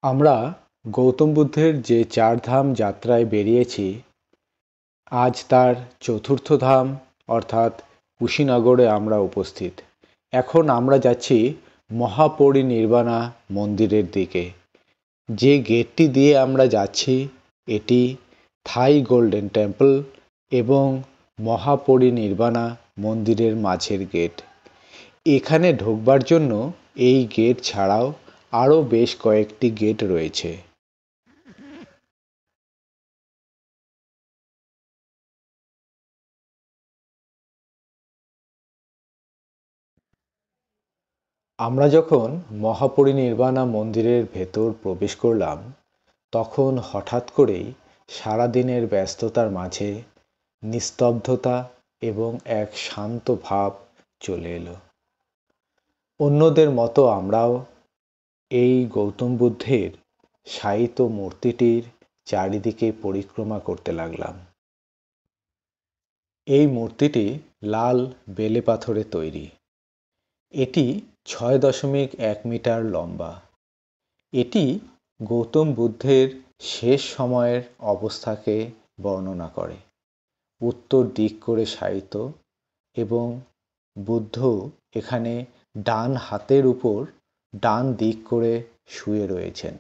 আমরা গৌতম বুদ্ধের যে চারধাম যাত্রায় বেরিয়েছি, আজ তার চতুর্থ ধাম অর্থাৎ কুশীনগরে আমরা উপস্থিত। এখন আমরা যাচ্ছি মহাপরিনির্বাণা মন্দিরের দিকে। যে গেটটি দিয়ে আমরা যাচ্ছি এটি থাই গোল্ডেন টেম্পল এবং মহাপরিনির্বাণা মন্দিরের মাঝের গেট। এখানে ঢোকবার জন্য এই গেট ছাড়াও আরও বেশ কয়েকটি গেট রয়েছে। আমরা যখন মহাপরিনির্বাণা মন্দিরের ভেতর প্রবেশ করলাম, তখন হঠাৎ করেই সারাদিনের ব্যস্ততার মাঝে নিস্তব্ধতা এবং এক শান্ত ভাব চলে এলো। অন্যদের মতো আমরাও এই গৌতম বুদ্ধের শায়িত মূর্তিটির চারিদিকে পরিক্রমা করতে লাগলাম। এই মূর্তিটি লাল বেলে পাথরে তৈরি। এটি ৬.১ মিটার লম্বা। এটি গৌতম বুদ্ধের শেষ সময়ের অবস্থাকে বর্ণনা করে। উত্তর দিক করে শায়িত এবং বুদ্ধ এখানে ডান হাতের উপর ডান দিক করে শুয়ে রয়েছেন।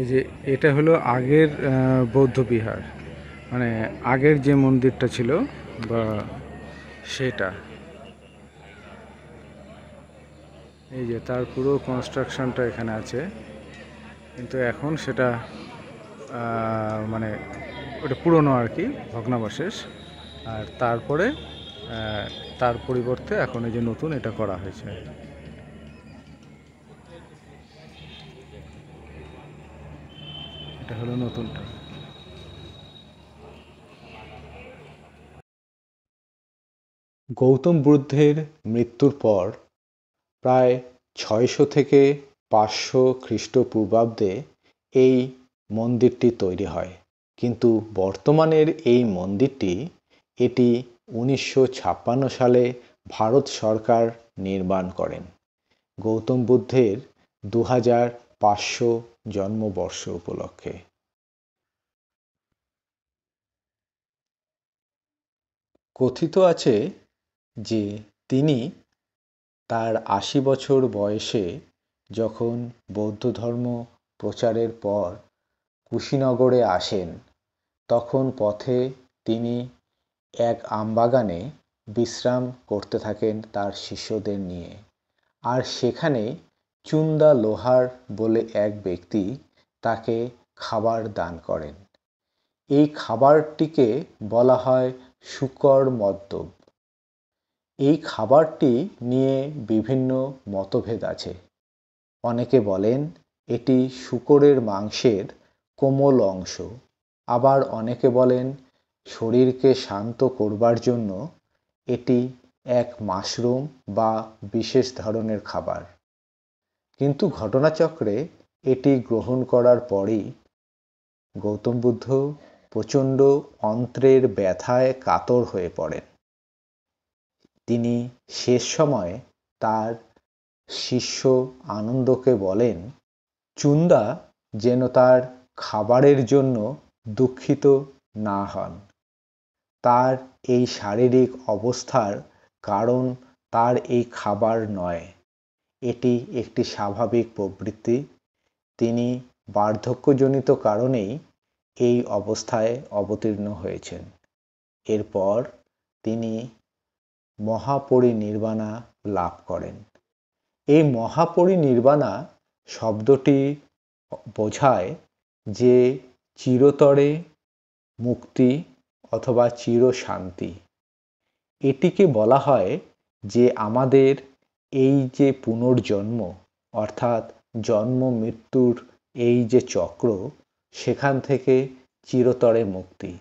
এই যে এটা হলো আগের বৌদ্ধ বিহার, মানে আগের যে মন্দিরটা ছিল বা সেটা। এই যে তার পুরো কনস্ট্রাকশনটা এখানে আছে, কিন্তু এখন সেটা মানে ওটা পুরনো আর কি, ভগ্নাবশেষ। আর তারপরে তার পরিবর্তে এখন এই যে নতুন এটা করা হয়েছে। এটা হলো নতুনটা। গৌতম বুদ্ধের মৃত্যুর পর প্রায় ৬০০ থেকে ৫০০ খ্রিস্টপূর্বাব্দে এই মন্দিরটি তৈরি হয়। কিন্তু বর্তমানের এই মন্দিরটি এটি ১৯৫৬ সালে ভারত সরকার নির্মাণ করেন গৌতম বুদ্ধের ২৫০০ জন্মবর্ষ উপলক্ষে। কথিত আছে যে তিনি তার ৮০ বছর বয়সে যখন বৌদ্ধ ধর্ম প্রচারের পর কুশীনগরে আসেন, তখন পথে তিনি এক আমবাগানে বিশ্রাম করতে থাকেন তার শিষ্যদের নিয়ে। আর সেখানে চুন্দা লোহার বলে এক ব্যক্তি তাকে খাবার দান করেন। এই খাবারটিকে বলা হয় শূকর মদ্যপ। এই খাবারটি নিয়ে বিভিন্ন মতভেদ আছে। অনেকে বলেন এটি শূকরের মাংসের কোমল অংশ, আবার অনেকে বলেন শরীরকে শান্ত করবার জন্য এটি এক মাশরুম বা বিশেষ ধরনের খাবার। কিন্তু ঘটনাচক্রে এটি গ্রহণ করার পরই গৌতম বুদ্ধ প্রচণ্ড অন্ত্রের ব্যথায় কাতর হয়ে পড়েন। তিনি শেষ সময়ে তার শিষ্য আনন্দকে বলেন চুন্দা যেন তার খাবারের জন্য দুঃখিত না হন। তার এই শারীরিক অবস্থার কারণ তার এই খাবার নয়, এটি একটি স্বাভাবিক প্রবৃত্তি। তিনি বার্ধক্যজনিত কারণেই এই অবস্থায় অবতীর্ণ হয়েছেন। এরপর তিনি মহাপরিনির্বাণা লাভ করেন। এই মহাপরিনির্বাণা শব্দটি বোঝায় যে চিরতরে মুক্তি অথবা চিরশান্তি। এটিকে বলা হয় যে আমাদের এই যে পুনর্জন্ম অর্থাৎ জন্ম মৃত্যুর এই যে চক্র, সেখান থেকে চিরতরে মুক্তি।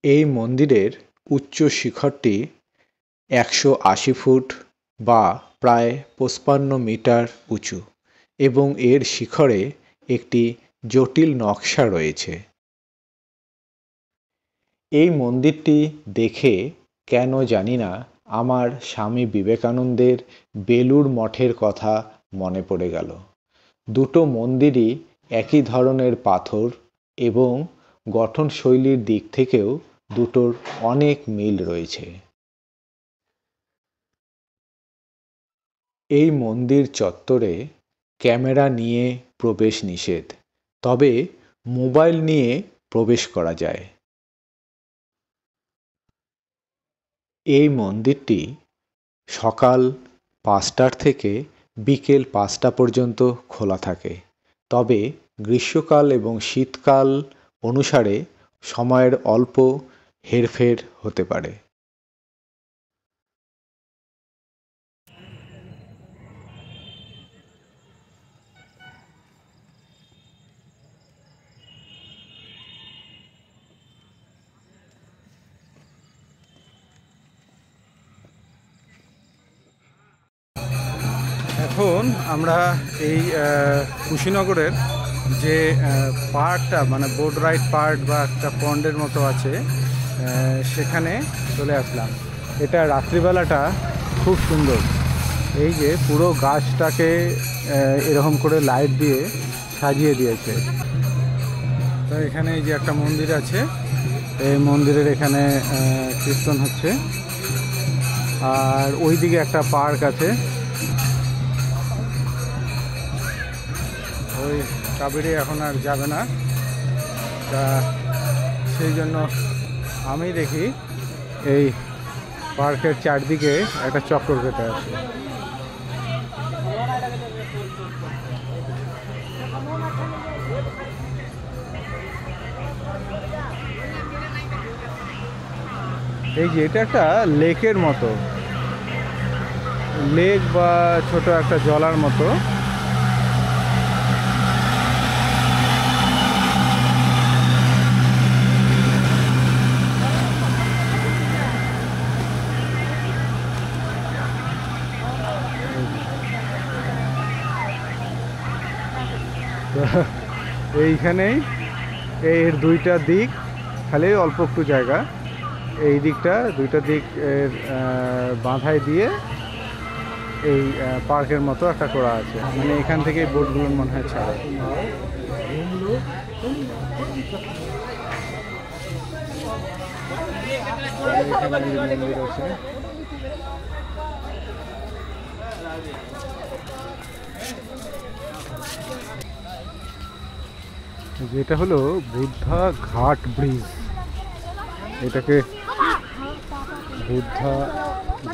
এই মন্দিরের উচ্চ শিখরটি 180 ফুট বা প্রায় 55 মিটার উঁচু এবং এর শিখরে একটি জটিল নকশা রয়েছে। এই মন্দিরটি দেখে কেন জানি না আমার স্বামী বিবেকানন্দের বেলুড় মঠের কথা মনে পড়ে গেল। দুটো মন্দিরই একই ধরনের পাথর এবং গঠনশৈলীর দিক থেকেও দুটোর অনেক মিল রয়েছে। এই মন্দির চত্বরে ক্যামেরা নিয়ে প্রবেশ নিষেধ, তবে মোবাইল নিয়ে প্রবেশ করা যায়। এই মন্দিরটি সকাল 5টার থেকে বিকেল 5টা পর্যন্ত খোলা থাকে, তবে গ্রীষ্মকাল এবং শীতকাল অনুসারে সময়ের অল্প হেরফের হতে পারে। এখন আমরা এই কুশীনগরের যে পার্কটা মানে বোট রাইড পার্ক বা একটা পন্ডের মতো আছে সেখানে চলে আসলাম। এটা রাত্রিবেলাটা খুব সুন্দর, এই যে পুরো গাছটাকে এরকম করে লাইট দিয়ে সাজিয়ে দিয়েছে। তো এখানে এই যে একটা মন্দির আছে, এই মন্দিরের এখানে কীর্তন হচ্ছে, আর ওইদিকে একটা পার্ক আছে। ওই কাবেরী এখন আর যাবে না, তা সেই জন্য আমি দেখি এই পার্কের চারদিকে একটা চক্কর কেটে আছে। এই যে এটা একটা লেকের মতো, লেক বা ছোট একটা জলার মতো। এইখানেই এর দুইটা দিক, খালি অল্প একটু জায়গা, এই দিকটা দুইটা দিক এর বাঁধাই দিয়ে এই পার্কের মতো একটা করা আছে। মানে এখান থেকে বোটগুলো মনে হয় ছাড়ে। মন্দির আছে। যেটা হলো বুদ্ধা ঘাট ব্রিজ, এটাকে বুদ্ধা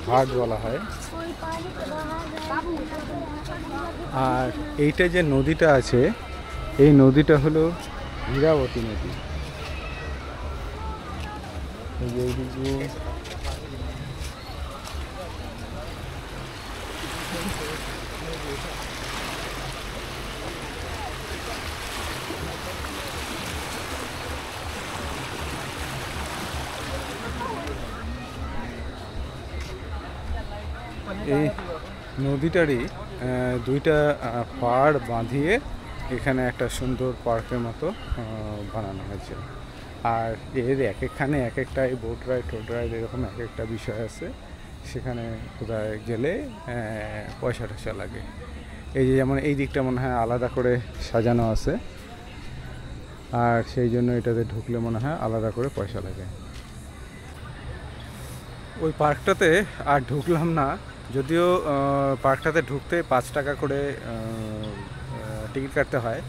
ঘাট বলা হয়। আর এইটা যে নদীটা আছে, এই নদীটা হলো হীরাবতী নদী। এই নদীটারই দুইটা পাড় বাঁধিয়ে এখানে একটা সুন্দর পার্কের মতো বানানো হয়েছে। আর এর এক একখানে এক একটা বোট রাইড টোট রাইড এরকম এক একটা বিষয় আছে। সেখানে কোথায় গেলে পয়সা টয়সা লাগে। এই যে যেমন এই দিকটা মনে হয় আলাদা করে সাজানো আছে, আর সেই জন্য এটাতে ঢুকলে মনে হয় আলাদা করে পয়সা লাগে। ওই পার্কটাতে আর ঢুকলাম না, যদিও পার্কটাতে ঢুকতে 5 টাকা করে টিকিট কাটতে হয়।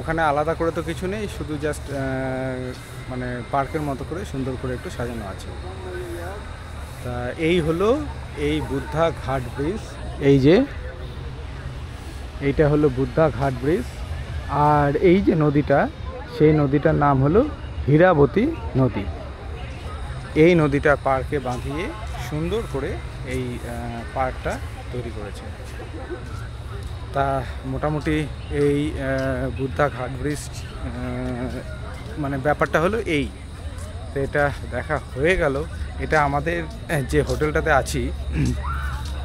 ওখানে আলাদা করে তো কিছু নেই, শুধু জাস্ট মানে পার্কের মতো করে সুন্দর করে একটু সাজানো আছে। তা এই হলো এই বুদ্ধা ঘাট ব্রিজ। এই যে এইটা হলো বুদ্ধা ঘাট ব্রিজ। আর এই যে নদীটা, সেই নদীটার নাম হলো হীরাবতী নদী। এই নদীটা পার্কে বাঁধিয়ে সুন্দর করে এই পার্কটা তৈরি করেছে। তা মোটামুটি এই বুদ্ধা ঘাট ব্রিজ মানে ব্যাপারটা হলো এই। তো এটা দেখা হয়ে গেল। এটা আমাদের যে হোটেলটাতে আছি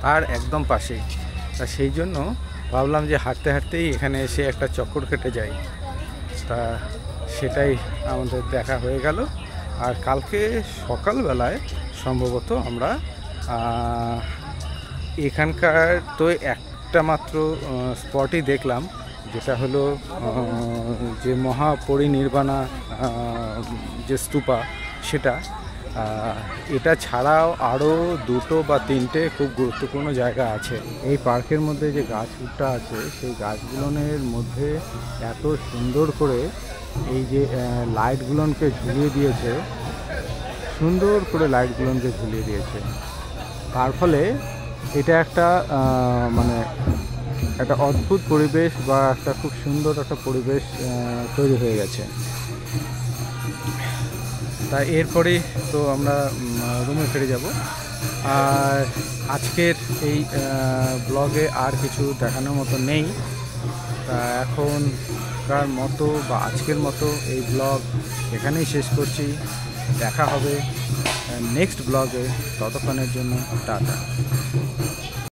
তার একদম পাশেই। তা সেই জন্য ভাবলাম যে হাঁটতে হাঁটতেই এখানে এসে একটা চক্কর কেটে যাই। তা সেটাই আমাদের দেখা হয়ে গেল। আর কালকে সকালবেলায় সম্ভবত আমরা এখানকার তো একটা মাত্র স্পটই দেখলাম, যেটা হলো যে মহাপরিনির্বাণা যে স্তূপা, সেটা। এটা ছাড়াও আরও 2টো বা 3টে খুব গুরুত্বপূর্ণ জায়গা আছে। এই পার্কের মধ্যে যে গাছটা আছে, সেই গাছগুলোর মধ্যে এত সুন্দর করে এই যে লাইটগুলোকে ঝুলিয়ে দিয়েছে, সুন্দর করে লাইটগুলোকে ঝুলিয়ে দিয়েছে। তার ফলে এটা একটা মানে একটা অদ্ভুত পরিবেশ বা একটা খুব সুন্দর একটা পরিবেশ তৈরি হয়ে গেছে। তাই এরপরেই তো আমরা রুমে ফিরে যাব। আর আজকের এই ব্লগে আর কিছু দেখানোর মতো নেই। তা এখনকার মতো বা আজকের মতো এই ব্লগ এখানেই শেষ করছি। দেখা হবে নেক্সট ব্লগে, ততক্ষণের জন্য টাটা।